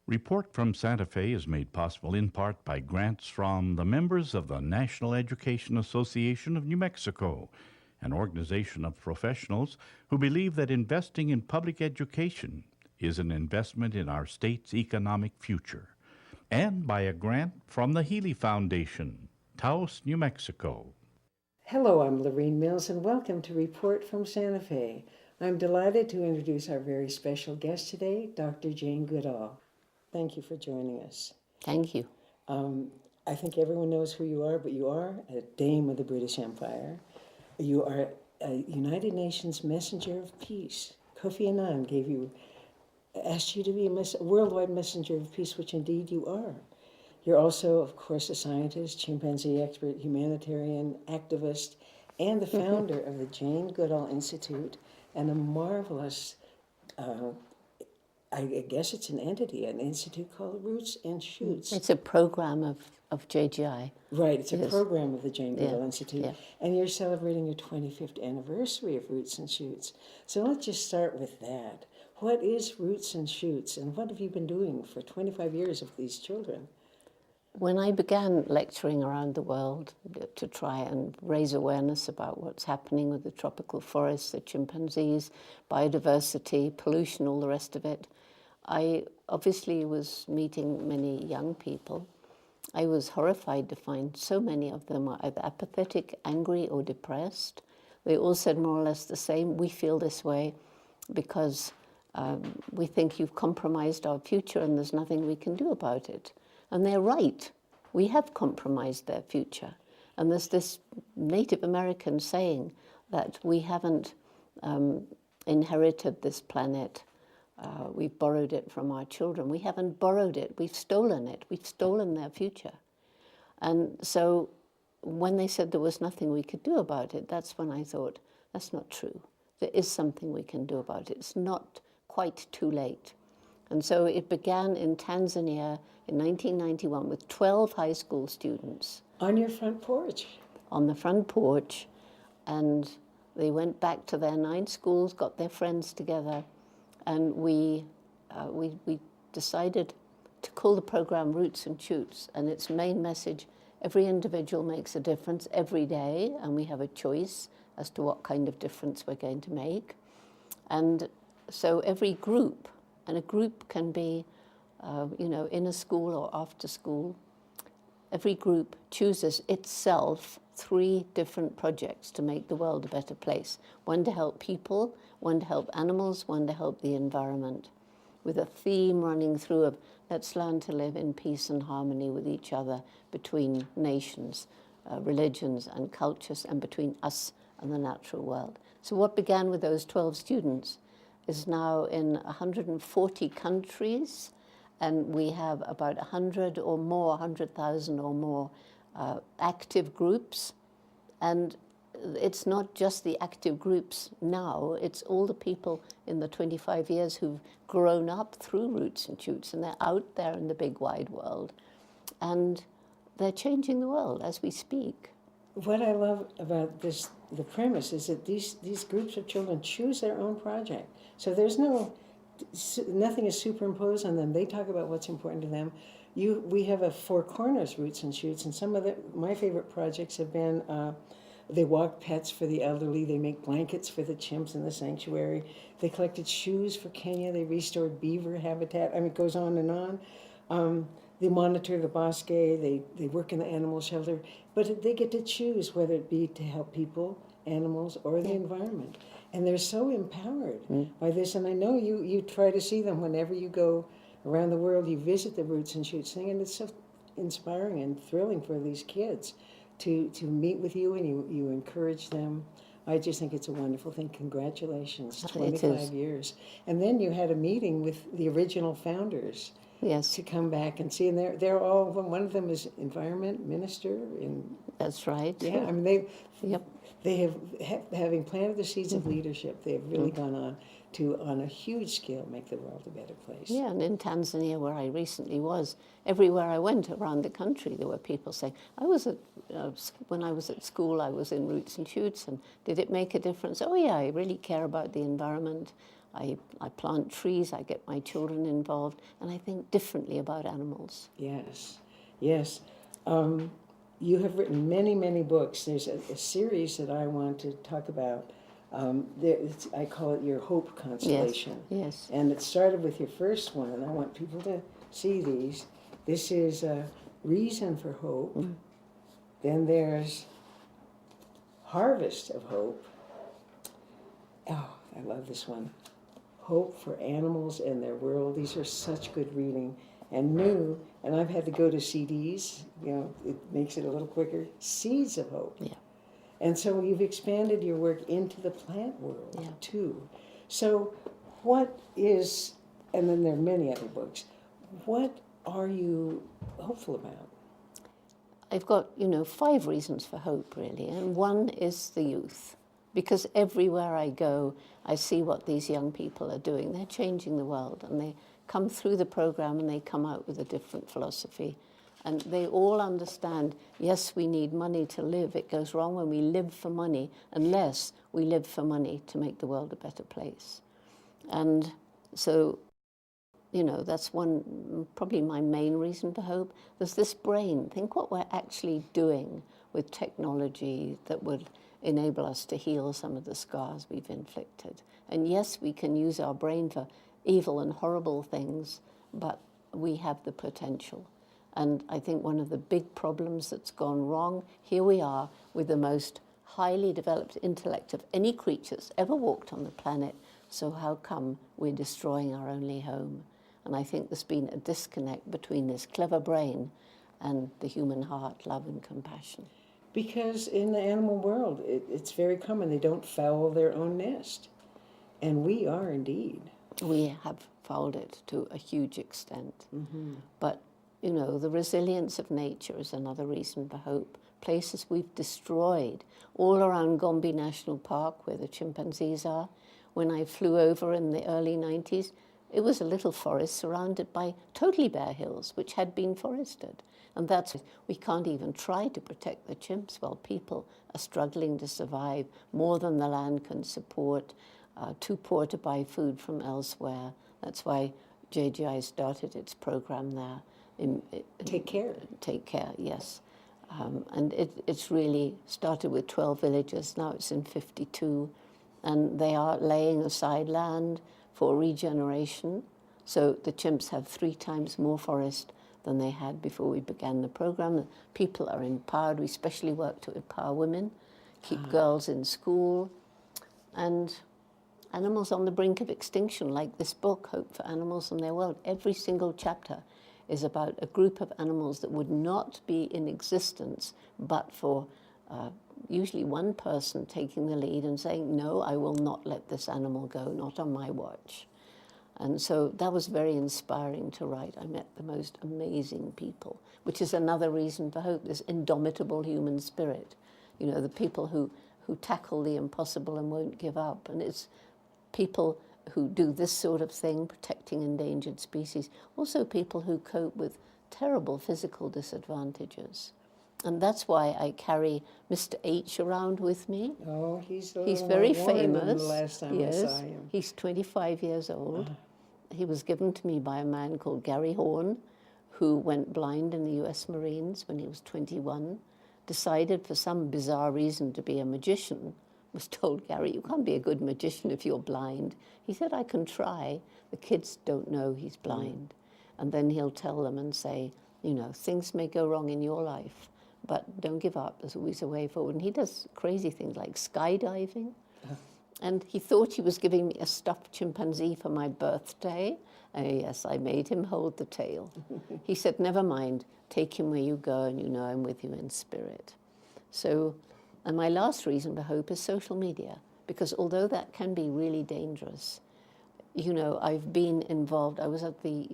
Report from Santa Fe is made possible in part by grants from the members of the National Education Association of New Mexico, an organization of professionals who believe that investing in public education is an investment in our state's economic future, and by a grant from the Healy Foundation, Taos, New Mexico. Hello, I'm Lorene Mills, and welcome to Report from Santa Fe. I'm delighted to introduce our very special guest today, Dr. Jane Goodall. Thank you for joining us. Thank you. I think everyone knows who you are, but you are a dame of the British Empire. You are a United Nations Messenger of Peace. Kofi Annan asked you to be a worldwide messenger of peace, which indeed you are. You're also, of course, a scientist, chimpanzee expert, humanitarian activist, and the founder of the Jane Goodall Institute, and a marvelous, I guess it's an entity, an institute called Roots and Shoots. It's a program of JGI. Right, it's a program of the Jane Goodall Institute. Yeah. And you're celebrating your 25th anniversary of Roots and Shoots. So let's just start with that. What is Roots and Shoots, and what have you been doing for 25 years with these children? When I began lecturing around the world to try and raise awareness about what's happening with the tropical forests, the chimpanzees, biodiversity, pollution, all the rest of it, I obviously was meeting many young people. I was horrified to find so many of them are either apathetic, angry, or depressed. They all said more or less the same: we feel this way because we think you've compromised our future and there's nothing we can do about it. And they're right. We have compromised their future. And there's this Native American saying that we haven't inherited this planet. We've borrowed it from our children. We haven't borrowed it. We've stolen it. We've stolen their future. And so when they said there was nothing we could do about it, that's when I thought, that's not true. There is something we can do about it. It's not quite too late. And so it began in Tanzania in 1991 with 12 high school students. On your front porch? On the front porch. And they went back to their 9 schools, got their friends together, and we decided to call the program Roots and Shoots. And its main message, every individual makes a difference every day, and we have a choice as to what kind of difference we're going to make. And so every group, and a group can be, in a school or after school, every group chooses itself 3 different projects to make the world a better place. One to help people, one to help animals, one to help the environment, with a theme running through of let's learn to live in peace and harmony with each other between nations, religions and cultures, and between us and the natural world. So what began with those 12 students is now in 140 countries, and we have about 100,000 or more active groups. And it's not just the active groups now, it's all the people in the 25 years who've grown up through Roots and Shoots, and they're out there in the big wide world. And they're changing the world as we speak. What I love about this, the premise, is that these groups of children choose their own project. So there's nothing is superimposed on them. They talk about what's important to them. We have a 4 corners Roots and Shoots, and some of my favorite projects have been, they walk pets for the elderly, they make blankets for the chimps in the sanctuary, they collected shoes for Kenya, they restored beaver habitat, it goes on and on. They monitor the bosque, they work in the animal shelter, but they get to choose whether it be to help people, animals, or the environment. And they're so empowered by this, and I know you try to see them whenever you go around the world, you visit the Roots and Shoots thing, and it's so inspiring and thrilling for these kids to meet with you, and you encourage them. I just think it's a wonderful thing. Congratulations, 25 years. And then you had a meeting with the original founders. Yes. To come back and see, and they're all, one of them is environment minister. That's right. Yeah, they have, having planted the seeds of leadership, they have really gone on to, on a huge scale, make the world a better place. Yeah, and in Tanzania, where I recently was, everywhere I went around the country, there were people saying, when I was at school, I was in Roots and Shoots, and did it make a difference? Oh yeah, I really care about the environment. I plant trees, I get my children involved, and I think differently about animals. Yes, yes. You have written many, many books. There's a series that I want to talk about. I call it your Hope Constellation. Yes. And it started with your first one, and I want people to see these. This is Reason for Hope. Mm. Then there's Harvest of Hope. Oh, I love this one. Hope for Animals and Their World. These are such good reading. And new, and I've had to go to CDs, it makes it a little quicker, Seeds of Hope. Yeah. And so you've expanded your work into the plant world, yeah. too. So what is, and then there are many other books, what are you hopeful about? I've got, 5 reasons for hope, really. And one is the youth. Because everywhere I go, I see what these young people are doing. They're changing the world, and they come through the program and they come out with a different philosophy. And they all understand, yes, we need money to live. It goes wrong when we live for money, unless we live for money to make the world a better place. And so, that's one, probably my main reason for hope. There's this brain. Think what we're actually doing with technology that would enable us to heal some of the scars we've inflicted. And yes, we can use our brain for evil and horrible things, but we have the potential. And I think one of the big problems that's gone wrong, here we are with the most highly developed intellect of any creatures ever walked on the planet, so how come we're destroying our only home? And I think there's been a disconnect between this clever brain and the human heart, love and compassion. Because in the animal world, it's very common. They don't foul their own nest. And we are indeed. We have fouled it to a huge extent. Mm-hmm. But, the resilience of nature is another reason for hope. Places we've destroyed, all around Gombe National Park, where the chimpanzees are. When I flew over in the early 90s, it was a little forest surrounded by totally bare hills, which had been forested. And we can't even try to protect the chimps while people are struggling to survive more than the land can support, too poor to buy food from elsewhere. That's why JGI started its program there. Take Care. Take Care, yes. And it's really started with 12 villages. Now it's in 52. And they are laying aside land for regeneration. So the chimps have 3 times more forest than they had before we began the program. The people are empowered. We especially work to empower women, keep girls in school, and animals on the brink of extinction, like this book, Hope for Animals and Their World. Every single chapter is about a group of animals that would not be in existence but for usually one person taking the lead and saying, no, I will not let this animal go, not on my watch. And so that was very inspiring to write. I met the most amazing people, which is another reason for hope, this indomitable human spirit. The people who tackle the impossible and won't give up. And it's people who do this sort of thing, protecting endangered species. Also people who cope with terrible physical disadvantages. And that's why I carry Mr. H around with me. Oh, he's very famous. Than the last time yes. I saw him. He's 25 years old. He was given to me by a man called Gary Horn, who went blind in the US Marines when he was 21, decided for some bizarre reason to be a magician, was told, Gary, you can't be a good magician if you're blind. He said, I can try. The kids don't know he's blind. And then he'll tell them and say, things may go wrong in your life, but don't give up. There's always a way forward. And he does crazy things like skydiving. And he thought he was giving me a stuffed chimpanzee for my birthday. Yes, I made him hold the tail. He said, never mind, take him where you go, and I'm with you in spirit. So, and my last reason for hope is social media, because although that can be really dangerous, I've been involved. I was at the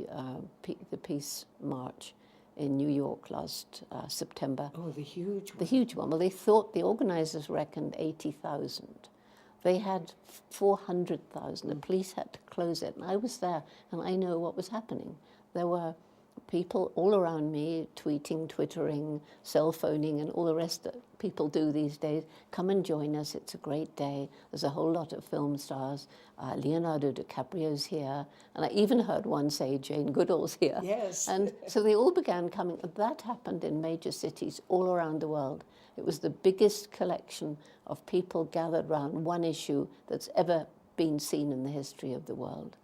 Peace March in New York last September. Oh, the huge one. The huge one. Well, the organizers reckoned 80,000. They had 400,000. The police had to close it. And I was there, and I know what was happening. There were people all around me, tweeting, twittering, cell phoning, and all the rest that people do these days, come and join us. It's a great day. There's a whole lot of film stars. Leonardo DiCaprio's here. And I even heard one say Jane Goodall's here. Yes. And so they all began coming. That happened in major cities all around the world. It was the biggest collection of people gathered around one issue that's ever been seen in the history of the world.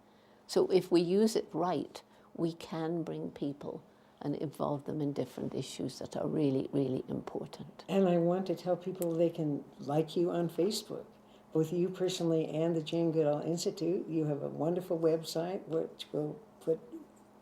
So if we use it right, we can bring people and involve them in different issues that are really, really important. And I want to tell people they can like you on Facebook, both you personally and the Jane Goodall Institute. You have a wonderful website, which we'll put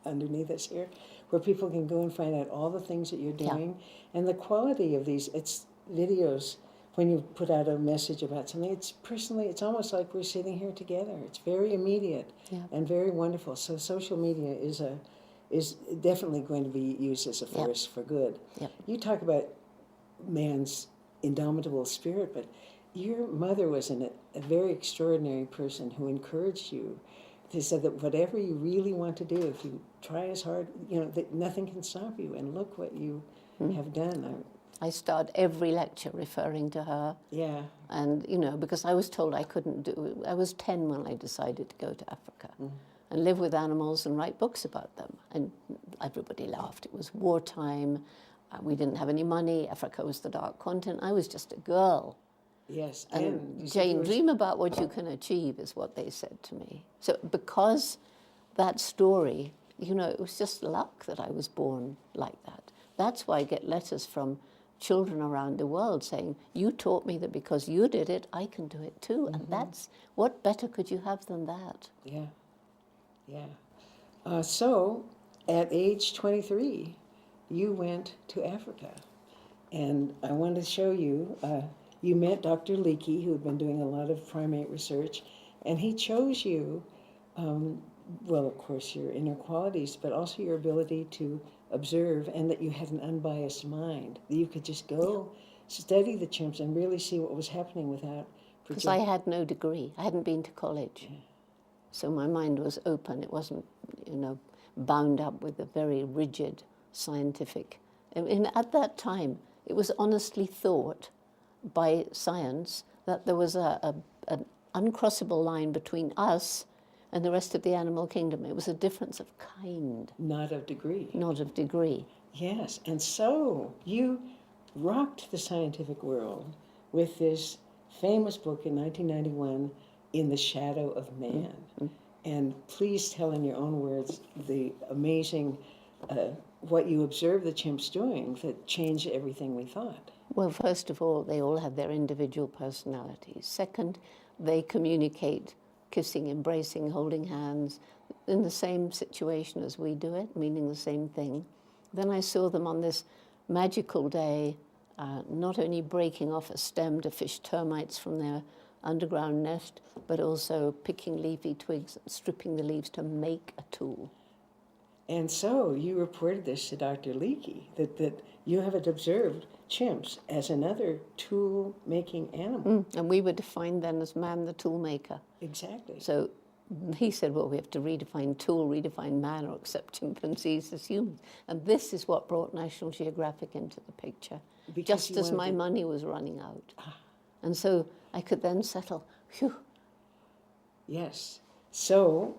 underneath us here, where people can go and find out all the things that you're doing. And the quality of these, it's videos, when you put out a message about something, it's personally, it's almost like we're sitting here together. It's very immediate and very wonderful. So social media is definitely going to be used as a force for good. You talk about man's indomitable spirit, but your mother was a very extraordinary person who encouraged you. They said that whatever you really want to do, if you try as hard, that nothing can stop you. And look what you have done. I start every lecture referring to her. Yeah. And, because I was told I couldn't do it. I was 10 when I decided to go to Africa and live with animals and write books about them. And everybody laughed. It was wartime. We didn't have any money. Africa was the dark continent. I was just a girl. Yes. And Jane, dream about what you can achieve is what they said to me. So because that story, it was just luck that I was born like that. That's why I get letters from children around the world saying, you taught me that because you did it, I can do it too. And that's, what better could you have than that? Yeah, yeah. So at age 23, you went to Africa. And I wanted to show you, you met Dr. Leakey, who had been doing a lot of primate research, and he chose you, well, of course, your inner qualities, but also your ability to observe, and that you had an unbiased mind, that you could just go study the chimps and really see what was happening without... Because I had no degree. I hadn't been to college. So my mind was open. It wasn't, bound up with a very rigid scientific... at that time, it was honestly thought by science that there was an uncrossable line between us and the rest of the animal kingdom. It was a difference of kind. Not of degree. Not of degree. Yes, and so you rocked the scientific world with this famous book in 1991, In the Shadow of Man. And please tell in your own words the amazing, what you observed the chimps doing that changed everything we thought. Well, first of all, they all have their individual personalities. Second, they communicate kissing, embracing, holding hands, in the same situation as we do it, meaning the same thing. Then I saw them on this magical day, not only breaking off a stem to fish termites from their underground nest, but also picking leafy twigs and stripping the leaves to make a tool. And so you reported this to Dr. Leakey, that you have observed chimps as another tool-making animal. And we were defined then as man the tool maker. Exactly. So he said, well, we have to redefine tool, redefine man, or accept chimpanzees as humans. And this is what brought National Geographic into the picture, just as my money was running out. And so I could then settle, phew. Yes. So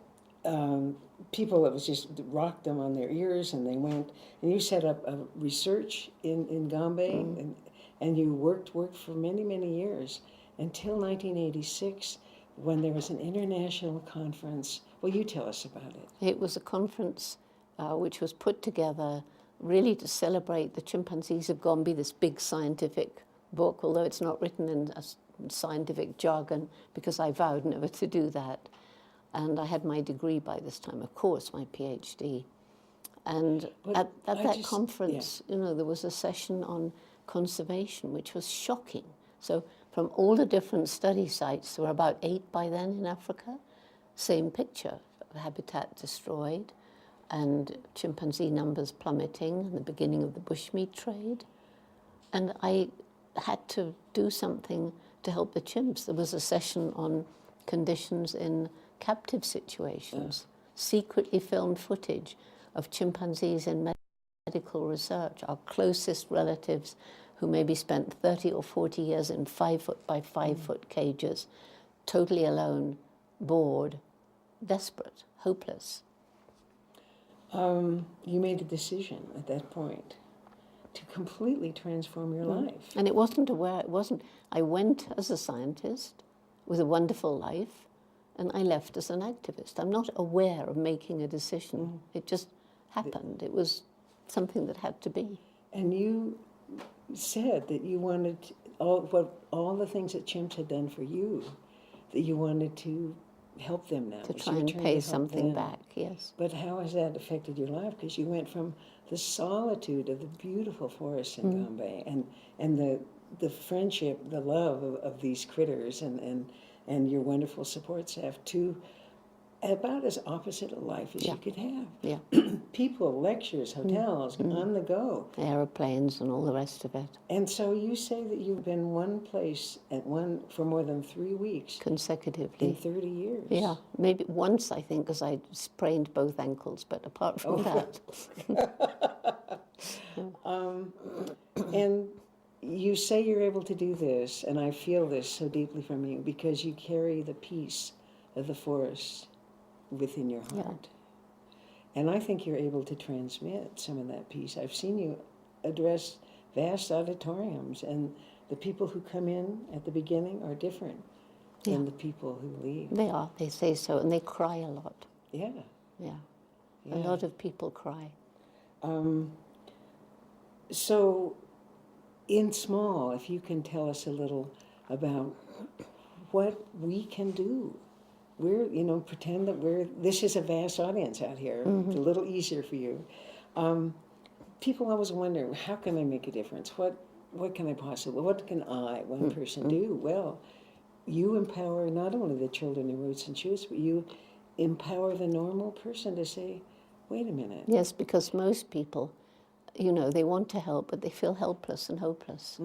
people, it was just rocked them on their ears, and they went, and you set up a research in Gombe, and you worked for many, many years, until 1986, when there was an international conference. Well, you tell us about it. It was a conference which was put together really to celebrate the chimpanzees of Gombe, this big scientific book, although it's not written in a scientific jargon, because I vowed never to do that. And I had my degree by this time, of course, my PhD. And at that conference, there was a session on conservation, which was shocking. So from all the different study sites, there were about 8 by then in Africa, same picture, habitat destroyed, and chimpanzee numbers plummeting, and the beginning of the bushmeat trade. And I had to do something to help the chimps. There was a session on conditions in captive situations, secretly filmed footage of chimpanzees in medical research, our closest relatives who maybe spent 30 or 40 years in 5-foot by 5-foot cages, totally alone, bored, desperate, hopeless. You made a decision at that point to completely transform your life. And it wasn't I went as a scientist with a wonderful life, and I left as an activist. I'm not aware of making a decision. It just happened. It was something that had to be. And you said that you wanted all the things that chimps had done for you, that you wanted to help them now. To It's try your and turn pay to help something them. back, yes. But how has that affected your life? Because you went from the solitude of the beautiful forests in Gombe and the friendship, the love of these critters and your wonderful support staff to about as opposite a life as you could have. Yeah. People, lectures, hotels, on the go. Aeroplanes and all the rest of it. And so you say that you've been one place for more than 3 weeks Consecutively. in 30 years. Yeah, maybe once, I think, because I sprained both ankles, but apart from that. And you say you're able to do this, and I feel this so deeply from you, because you carry the peace of the forest within your heart. And I think you're able to transmit some of that peace. I've seen you address vast auditoriums, and the people who come in at the beginning are different than the people who leave. They are, they say so, and they cry a lot. Yeah. Yeah. A lot of people cry. So, in small, if you can tell us a little about what we can do. Pretend that this is a vast audience out here. It's a little easier for you. People always wonder, how can I make a difference? What can I possibly, what can one person do? Well, you empower not only the children in Roots and Shoots, but you empower the normal person to say, wait a minute. Yes, because most people, they want to help, but they feel helpless and hopeless.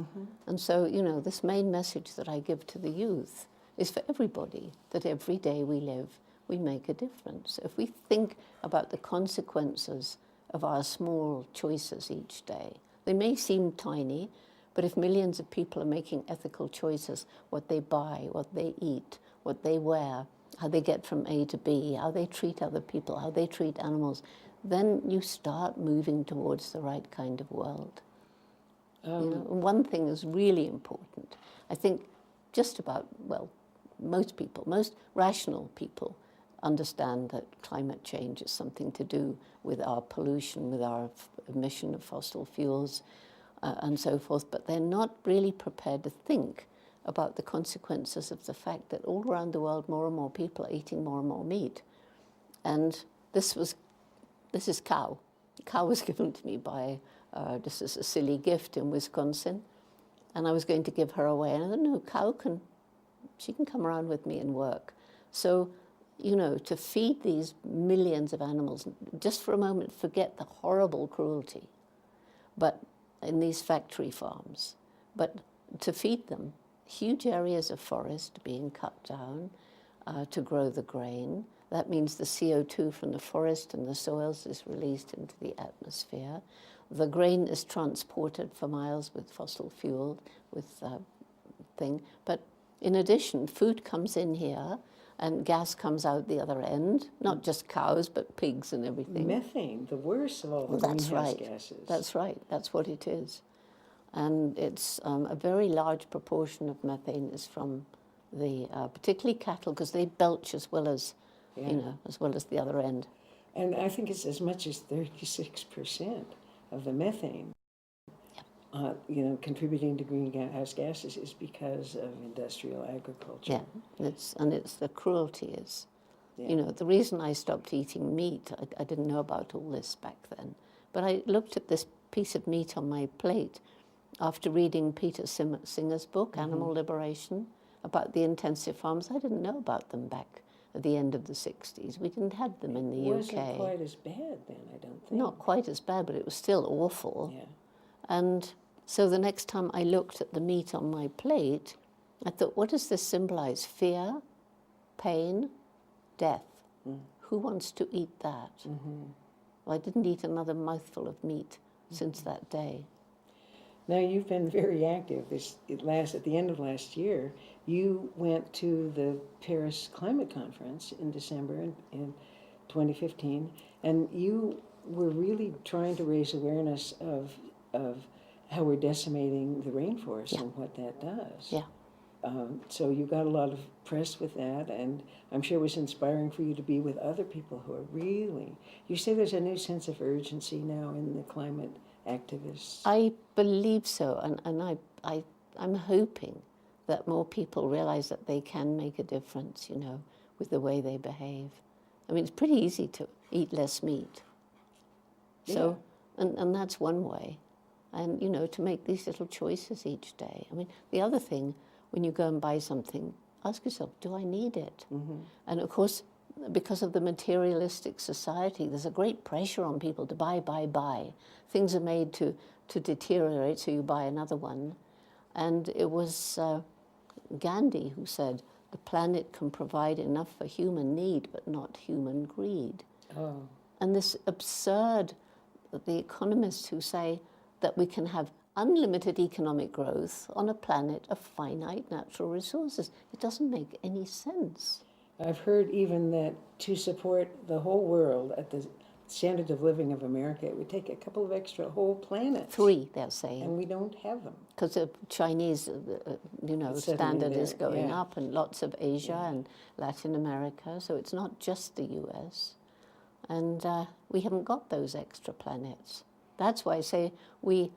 And so, this main message that I give to the youth is for everybody, that every day we live, we make a difference. If we think about the consequences of our small choices each day, they may seem tiny, but if millions of people are making ethical choices, what they buy, what they eat, what they wear, how they get from A to B, how they treat other people, how they treat animals, then you start moving towards the right kind of world. One thing is really important. I think just about, most rational people understand that climate change is something to do with our pollution, with our emission of fossil fuels, and so forth, but they're not really prepared to think about the consequences of the fact that all around the world more and more people are eating more and more meat. And this is cow. Cow was given to me by, just as a silly gift in Wisconsin, and I was going to give her away, and I thought, no, cow she can come around with me and work. So, to feed these millions of animals, just for a moment, forget the horrible cruelty, but in these factory farms, but to feed them, huge areas of forest being cut down to grow the grain. That means the CO2 from the forest and the soils is released into the atmosphere. The grain is transported for miles with fossil fuel, but in addition, food comes in here and gas comes out the other end, not just cows, but pigs and everything. Methane, the worst of all the greenhouse gases. That's right, that's what it is. And it's a very large proportion of methane is from the, particularly cattle, because they belch as well as, as well as the other end. And I think it's as much as 36% of the methane, contributing to greenhouse gases is because of industrial agriculture. Yeah, it's the cruelty is, the reason I stopped eating meat, I didn't know about all this back then, but I looked at this piece of meat on my plate after reading Peter Singer's book, Animal Liberation, about the intensive farms. I didn't know about them back at the end of the 60s. We didn't have them in the UK. It wasn't quite as bad then, I don't think. Not quite as bad, but it was still awful. Yeah. And so the next time I looked at the meat on my plate, I thought, what does this symbolize? Fear, pain, death. Who wants to eat that? Well, I didn't eat another mouthful of meat since that day. Now, you've been very active. At the end of last year, you went to the Paris Climate Conference in December in 2015, and you were really trying to raise awareness of how we're decimating the rainforest Yeah. and what that does. Yeah. So you got a lot of press with that, and I'm sure it was inspiring for you to be with other people who are really. You say there's a new sense of urgency now in the climate activists. I believe so, and I'm hoping that more people realize that they can make a difference, you know, with the way they behave. I mean, it's pretty easy to eat less meat. So, and that's one way. And, you know, to make these little choices each day. I mean, the other thing, when you go and buy something, ask yourself, do I need it? Mm-hmm. And of course, because of the materialistic society, there's a great pressure on people to buy. Things are made to deteriorate, so you buy another one. And it was Gandhi who said, the planet can provide enough for human need, but not human greed. Oh. And this absurd, the economists who say that we can have unlimited economic growth on a planet of finite natural resources. It doesn't make any sense. I've heard even that to support the whole world at the standard of living of America, it would take a couple of extra whole planets. 3, they're saying. And we don't have them. Because the Chinese, you know, It's suddenly standard is there, going yeah. up, and lots of Asia and Latin America. So it's not just the US. And we haven't got those extra planets. That's why I say we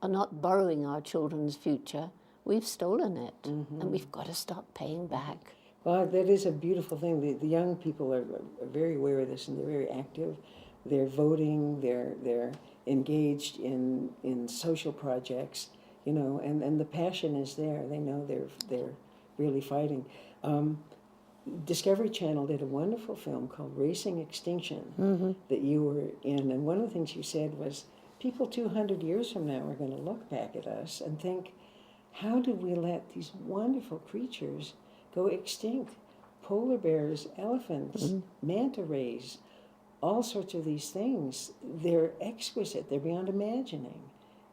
are not borrowing our children's future. We've stolen it. Mm-hmm. And we've got to start paying back. Well, that is a beautiful thing. The young people are very aware of this, and they're very active. They're voting, they're engaged in social projects, you know, and the passion is there. They know they're really fighting. Discovery Channel did a wonderful film called Racing Extinction that you were in, and one of the things you said was, people 200 years from now are going to look back at us and think, how did we let these wonderful creatures go extinct? Polar bears, elephants, manta rays, all sorts of these things. They're exquisite, they're beyond imagining,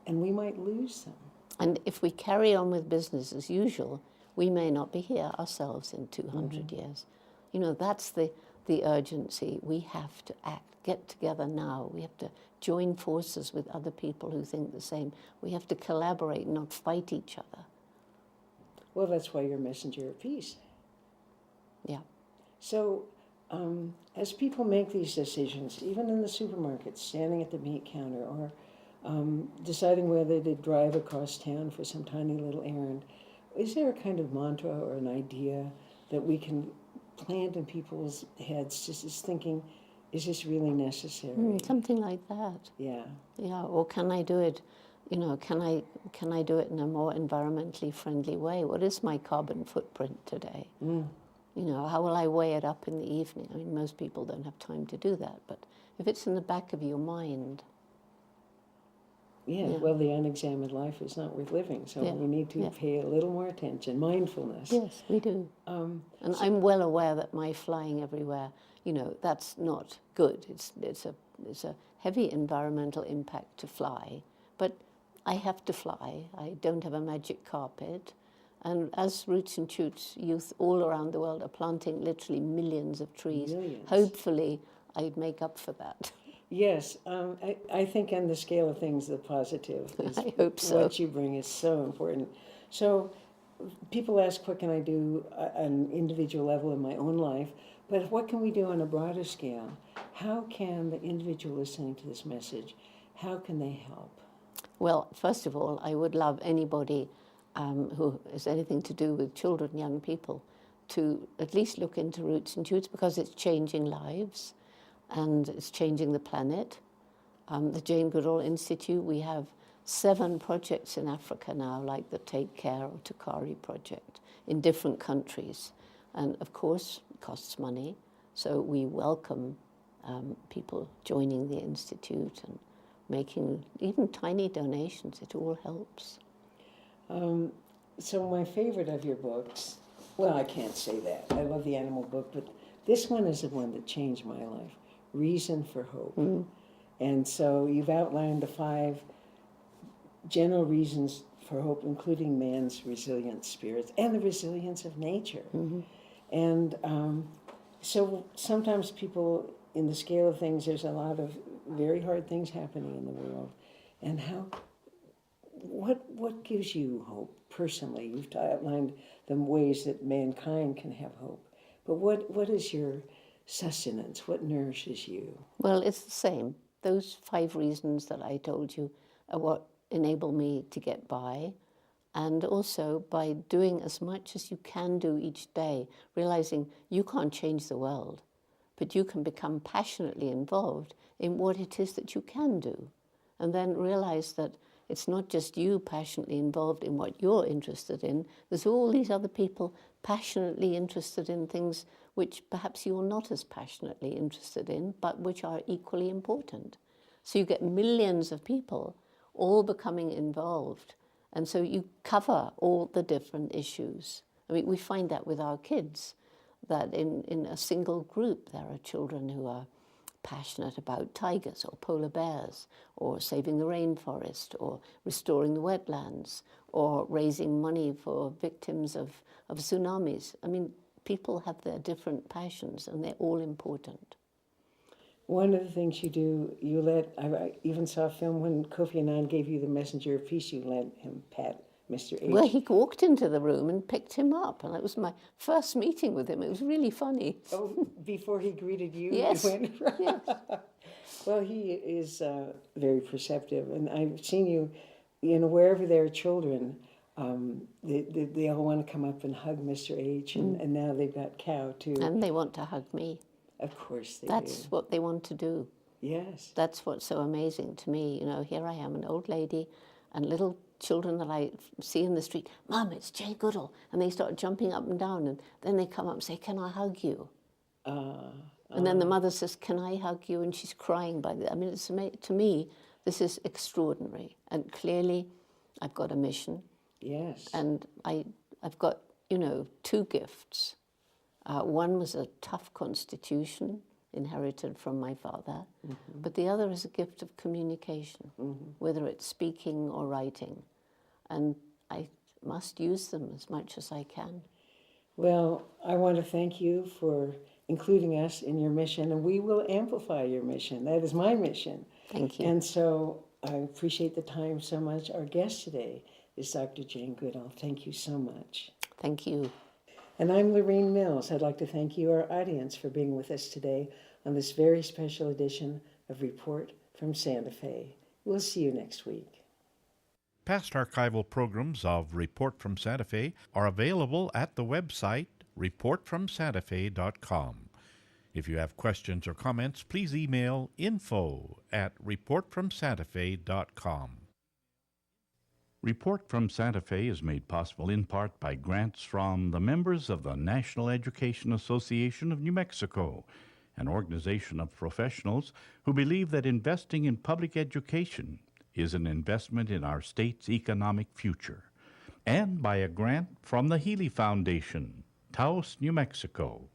and we might lose them. And if we carry on with business as usual, we may not be here ourselves in 200 years. You know, that's the urgency. We have to act, get together now. We have to join forces with other people who think the same. We have to collaborate, not fight each other. Well, that's why you're a messenger of peace. Yeah. So, as people make these decisions, even in the supermarket, standing at the meat counter, or deciding whether to drive across town for some tiny little errand, is there a kind of mantra or an idea that we can plant in people's heads, just thinking, is this really necessary? Something like that. Yeah. Yeah, or can I do it, you know, can I do it in a more environmentally friendly way? What is my carbon footprint today? You know, how will I weigh it up in the evening? I mean, most people don't have time to do that, but if it's in the back of your mind. Yeah, well, the unexamined life is not worth living, so we need to pay a little more attention, mindfulness. Yes, we do. And I'm well aware that my flying everywhere, you know, that's not good. It's a heavy environmental impact to fly, but I have to fly. I don't have a magic carpet. And as Roots and Shoots youth all around the world are planting literally millions of trees, hopefully I'd make up for that. Yes, I think on the scale of things, the positive is I hope so. what you bring is so important. So people ask, what can I do on an individual level in my own life? But what can we do on a broader scale? How can the individual listening to this message, how can they help? Well, first of all, I would love anybody who has anything to do with children, young people, to at least look into Roots and Shoots, because it's changing lives and it's changing the planet. The Jane Goodall Institute, we have 7 projects in Africa now, like the Take Care or Tukari project, in different countries. And of course, it costs money, so we welcome people joining the Institute and making even tiny donations. It all helps. So my favorite of your books, well, I can't say that. I love the animal book, but this one is the one that changed my life. Reason for Hope. And so you've outlined the 5 general reasons for hope, including man's resilient spirits and the resilience of nature. And so sometimes people, in the scale of things, there's a lot of very hard things happening in the world. And what gives you hope personally? You've outlined the ways that mankind can have hope. But what is your sustenance? What nourishes you? Well, it's the same. Those 5 reasons that I told you are what enable me to get by. And also by doing as much as you can do each day, realizing you can't change the world, but you can become passionately involved in what it is that you can do. And then realize that it's not just you passionately involved in what you're interested in, there's all these other people passionately interested in things which perhaps you're not as passionately interested in, but which are equally important. So you get millions of people all becoming involved. And so you cover all the different issues. I mean, we find that with our kids, that in a single group there are children who are passionate about tigers or polar bears, or saving the rainforest, or restoring the wetlands, or raising money for victims of tsunamis. I mean, people have their different passions, and they're all important. One of the things you do, I even saw a film when Kofi Annan gave you the messenger of peace, you let him pat Mr. H. Well, he walked into the room and picked him up, and it was my first meeting with him. It was really funny. Oh, before he greeted you? Yes. You went, Yes. Well, he is very perceptive, and I've seen you, wherever there are children, they all want to come up and hug Mr. H, and now they've got Cow, too. And they want to hug me. Of course they That's do. what they want to do. Yes. That's what's so amazing to me. Here I am, an old lady, and little children that I see in the street, Mum, it's Jay Goodall. And they start jumping up and down, and then they come up and say, can I hug you? And then the mother says, can I hug you? And she's crying by the... I mean, to me, this is extraordinary. And clearly, I've got a mission. Yes. And I've got, 2 gifts. One was a tough constitution inherited from my father, but the other is a gift of communication, whether it's speaking or writing. And I must use them as much as I can. Well, I want to thank you for including us in your mission, and we will amplify your mission. That is my mission. Thank you. And so I appreciate the time so much. Our guest today is Dr. Jane Goodall. Thank you so much. Thank you. And I'm Lorene Mills. I'd like to thank you, our audience, for being with us today on this very special edition of Report from Santa Fe. We'll see you next week. Past archival programs of Report from Santa Fe are available at the website reportfromsantafe.com. If you have questions or comments, please email info@reportfromsantafe.com. Report from Santa Fe is made possible in part by grants from the members of the National Education Association of New Mexico, an organization of professionals who believe that investing in public education is an investment in our state's economic future, and by a grant from the Healy Foundation, Taos, New Mexico.